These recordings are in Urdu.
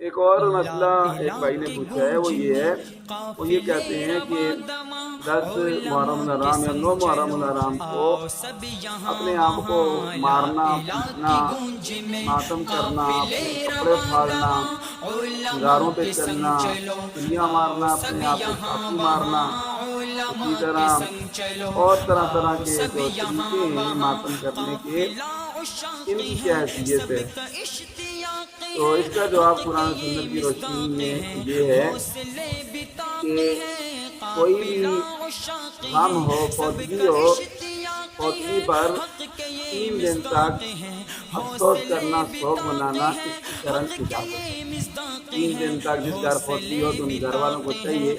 ایک اور مسئلہ ایک بھائی نے پوچھا ہے، وہ یہ ہے، وہ یہ کہتے ہیں کہ 10 محرم الحرام یا 9 محرم الحرام کو اپنے آپ کو مارنا، پیٹنا، ماتم کرنا، اپنے کپڑے پھاڑنا، گاروں پہ چلنا، چڑیاں مارنا، اپنے آپ کو چاقو مارنا، اسی طرح اور طرح طرح کے جو طریقے ہیں ماتم کرنے کے، ان کی کیا حیثیت ہے؟ تو اس کا جواب قرآن و سنت کی روشنی میں یہ ہے کہ کوئی بھی غم ہو، فوتگی ہو، فوتگی پر 3 دن تک افسوس کرنا، شوق منانا، اس کی شرعاً اجازت ہے۔ 3 دن تک جس گھر فوتگی ہو تو ان گھر والوں کو چاہیے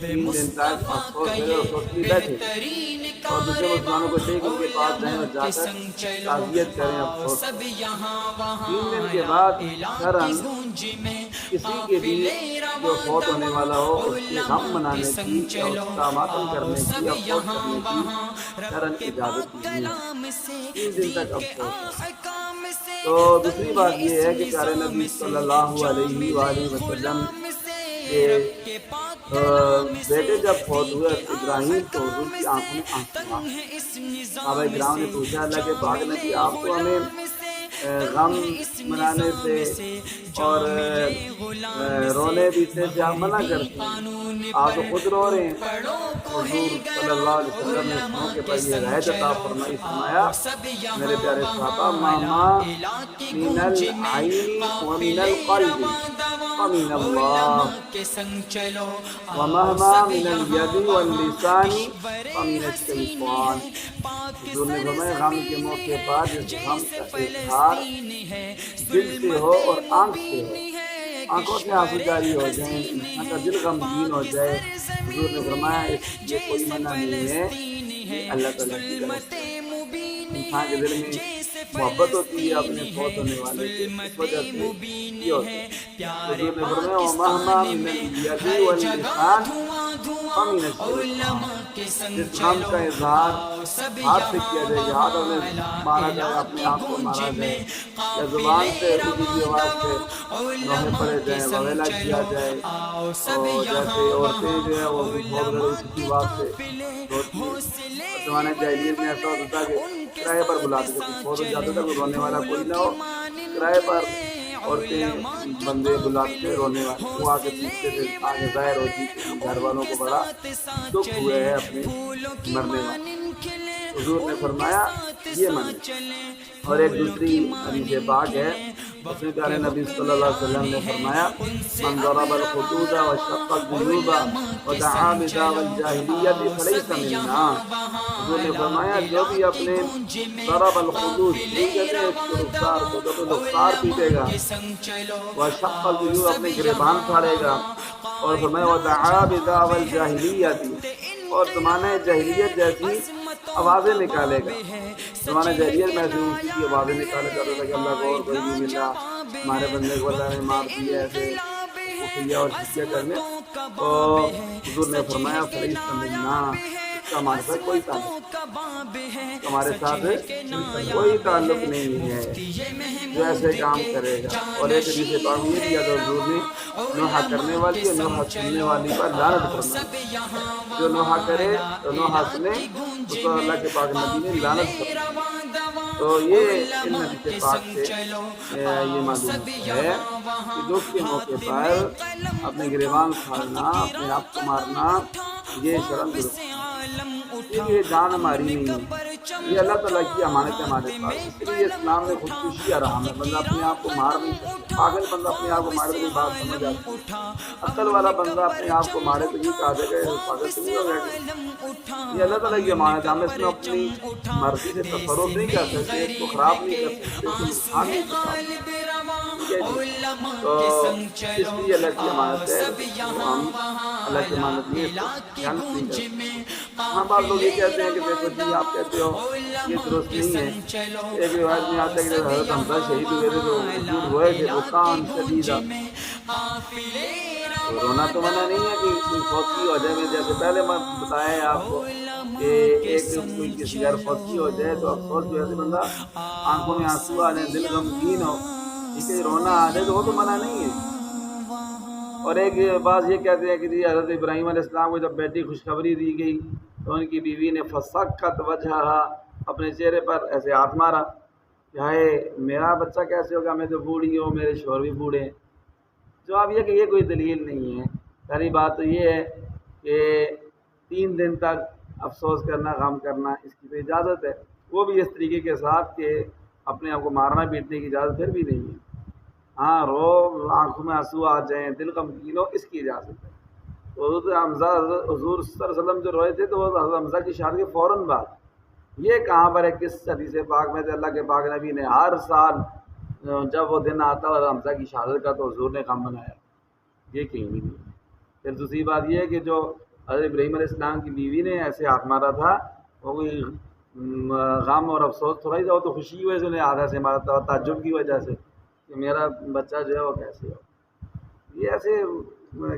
3 دن تک افسوس کرے اور سوچ کے بیٹھے، اور دوسرے مسلمانوں کو چاہیے کہ ان کے پاس جائیں اور جا کر تعزیت کریں، افسوس کریں۔ 3 دن کے بعد شرعاً کسی کے بھی جو فوت ہونے والا ہو اس کے غم منانے کی یا اس کا ماتم کرنے کی یا افسوس کرنے کی شرعاً اجازت نہیں ہے، 3 دن تک افسوس ہے۔ تو دوسری بات یہ ہے کہ پیارے نبی صلی اللہ علیہ وآلہ وسلم کے بیٹے جب فوت ہوئے ابراہیم تو حضور کی آنکھوں میں آنسو آ گئے۔ صحابہ کرام نے پوچھا، اللہ کے پاک نبی آپ تو ہمیں غم منانے سے اور رونے پیٹنے سے آپ منع کرتے ہیں، آپ تو خود رو رہے ہیں۔ حضور صلی اللہ علیہ وسلم نے اس موقع پر یہ ہدایت عطا فرمایا، میرے پیارے صحابہ، ماما من العین ومن القلب ومن اللہ ومہما من الید واللسان ومن الشیطان۔ حضور نے فرمایا غم کے موقع پر جس غم کا اظہار دل سے ہو اور آنکھ سے ہو، آنکھوں سے آنسو جاری ہو جائیں، انسان کا دل غمگین ہو جائے، حضور نے فرمایا یہ کوئی منع نہیں ہے، یہ اللہ تعالیٰ کی طرف سے انسان کے دل میں محبت ہوتی ہے اپنے فوت ہونے والے سے، اس وجہ سے یہ ہوتا ہے۔ حضور نے فرمایا وَمَهْمَا مِنَ الْيَدِ وَاللِّسَانِ وَمِنَ الشَّيْطَانِ، جس غم کا اظہار ہاتھ سے کیا جائے کہ ہاتھ میں مارا جائے، اپنے آپ کو مارا جائے، یا زبان سے اونچی سی آواز سے لوہے پڑے جائیں، وغیرہ کیا جائے، اور جیسے عورتیں جو ہے وہ بہت بڑی اونچی آواز سے روتی ہیں۔ اور زمانے جاہلیت میں ایسا ہوتا تھا کہ کرائے پر بلاتے تھے، کوئی فوت ہو جاتا تھا، کوئی رونے والا کوئی نہ ہو، کرائے پر عورتیں بندے بلاتے تھے رونے والے، وہ آگے پیچھے سے آگے ظاہر ہوتی کہ گھر والوں کو بڑا دکھ ہوئے ہے اپنے مرنے والے۔ حضور نے فرمایا یہ منع۔ اور ایک دوسری حدیث پاک ہے، اس میں پیارے نبی صلی اللہ علیہ وسلم نے فرمایا من ضرب الخدود وشق الجیوب ودعا بدعوى الجاہلیت فلیس منا۔ حضور نے فرمایا جو بھی اپنے ضرب الخدود کہتے ہیں رخسار کو، جو رخسار پیٹے گا، وشق الجیوب اپنے گریبان پھاڑے گا، اور فرمایا ودعا بدعوى الجاہلیت، اور زمانہ جاہلیت جیسی آوازیں نکالے گا۔ زمانہ جاہلیت میں ایسی اونچی کی آوازیں نکالے جاتا تھا کہ اللہ کو اور کوئی نہیں ملا، ہمارے بندے کو اللہ نے مار دیا، ایسے خفیہ اور شفیہ کرنے، تو حضور نے فرمایا فلیس منا، اس کا ہمارے ساتھ کوئی تعلق نہیں، ہمارے ساتھ کوئی تعلق نہیں ہے جو ایسے کام کرے گا۔ اور ایک حدیث پاک یہ بھی ہے حضور نے نوحہ کرنے والی اور نوحہ سننے والی پر لعنت فرمائی، جو نوحہ کرے تو نوحہ سنے اس پر اللہ کے پاک نبی نے لعنت فرمائی۔ تو یہ ان حدیث پاک سے یہ معلوم ہوتا ہے کہ دکھ کے موقع پر اپنے گریبان پھاڑنا، اپنے آپ کو مارنا، یہ شرم درست نہیں، یہ جان ہماری نہیں ہے، یہ اللہ تعالیٰ کی امانت ہے ہمارے پاس، اس لیے اسلام میں خودکشی حرام ہے۔ بندہ اپنے آپ کو مار نہیں سکتا، پاگل بندہ اپنے آپ کو مارے تو یہ بات سمجھ آتی ہے، عقل والا بندہ اپنے آپ کو مارے تو یہ کہا جائے گا پاگل تو نہیں ہو گیا کہ یہ اللہ تعالیٰ کی امانت ہے، ہم اس میں اپنی مرضی سے تصرف نہیں کر سکتے، اس کو خراب نہیں کر سکتے، اس کو نقصان نہیں پہنچا سکتے، ٹھیک ہے جی۔ تو اس لیے اللہ کی امانت ہے، تو ہم اللہ کی امانت میں اس کو خیانت نہیں کر سکتے۔ ہاں بعض لوگ یہ کہتے ہیں کہ دیکھو جی آپ کہتے ہو یہ درست نہیں ہے، ایک روایت میں آتا ہے کہ جب حضرت حمزہ شہید ہوئے تھے تو حضور روئے تھے بکان شدیدہ، تو رونا تو منع نہیں ہے کہ کوئی فوتگی ہو جائے، میں جیسے پہلے میں بتایا ہے آپ کو کہ ایک کوئی کسی گھر فوتگی ہو جائے تو افسوس جو ہے بندہ آنکھوں میں آنسو آ جائے، دل غمگین ہو، ٹھیک ہے، رونا آ جائے تو وہ تو منع نہیں ہے، اور ایک بات یہ کہتے ہیں کہ جی حضرت ابراہیم علیہ السلام کو جب بیٹی خوشخبری دی گئی تو ان کی بیوی نے فسکت وجہہا، اپنے چہرے پر ایسے ہاتھ مارا کہ ہائے میرا بچہ کیسے ہوگا، میں تو بوڑھی ہوں، میرے شوہر بھی بوڑھے ہیں۔ جواب یہ کہ یہ کوئی دلیل نہیں ہے۔ پہلی بات تو یہ ہے کہ 3 دن تک افسوس کرنا، غم کرنا، اس کی تو اجازت ہے، وہ بھی اس طریقے کے ساتھ کہ اپنے آپ کو مارنا پیٹنے کی اجازت پھر بھی نہیں ہے۔ ہاں رو، آنکھوں میں آنسو آ جائیں، دل غمگین ہو، اس کی اجازت ہے۔ تو حضرت حمزہ، حضور صلی اللہ علیہ وسلم جو روئے تھے تو وہ حضرت حمزہ کی شادی کے فوراً بعد، یہ کہاں پر ہے کس حدیث پاک میں؟ اللہ کے پاک نبی نے ہر سال جب وہ دن آتا حضرت حمزہ کی شہادت کا تو حضور نے غم منایا، یہ کہیں بھی نہیں۔ پھر دوسری بات یہ ہے کہ جو حضرت ابراہیم علیہ السلام کی بیوی نے ایسے ہاتھ مارا تھا، وہ کوئی غم اور افسوس تھوڑا ہی تھا، وہ تو خوشی کی وجہ سے انہیں آدھا سے مارا تھا، اور تعجب کی وجہ سے کہ میرا بچہ جو ہے وہ کیسے ہو۔ یہ ایسے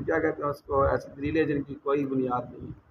کیا کہتے ہیں اس کو، ایسی دلیلیں جن کی کوئی بنیاد نہیں ہے۔